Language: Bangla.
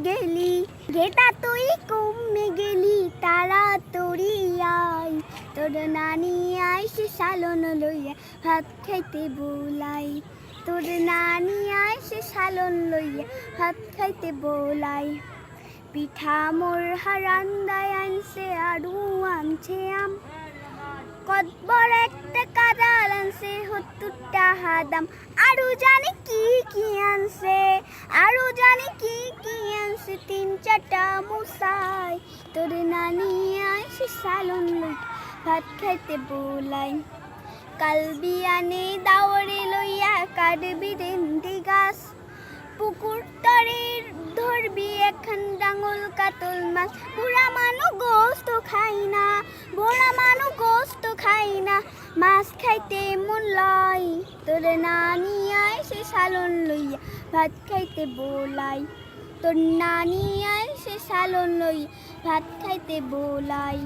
গেলি গেটা তুই কমে গেলি তাড়াতাড়ি আয় তোর নানি আইসে সালন লইয়া ভাত খাইতে বোলাই তোর নানি আইসে সালন লইয়া ভাত খাইতে বোলাই পিঠা মোর হারান্দায় আনছে আরু আনছে আম কতবর একটা কাদাল আনছে ৭০ টাকা দাম আরু জানি কি আনছে আরু জানি কি আনছে ৩-৪টা মশাই তোর নানি আইসে সালন লই ভাত খাইতে বোলাই কাল বিয়ানে দাওরে লইয়া কাটবি রেন্দি গাছ পুকুর তরের ধরবি এখন ডাঙল কাতল মাছ বুড়া মানু গোস্ত খাই না বুড়া মানু গোস্ত খাই না মাছ খাইতে মন লয় তোর নানি আইসে সালন লইয়া ভাত খাইতে বোলাই তোর নানি আইসে সালন লইয়া ভাত খাইতে বোলাই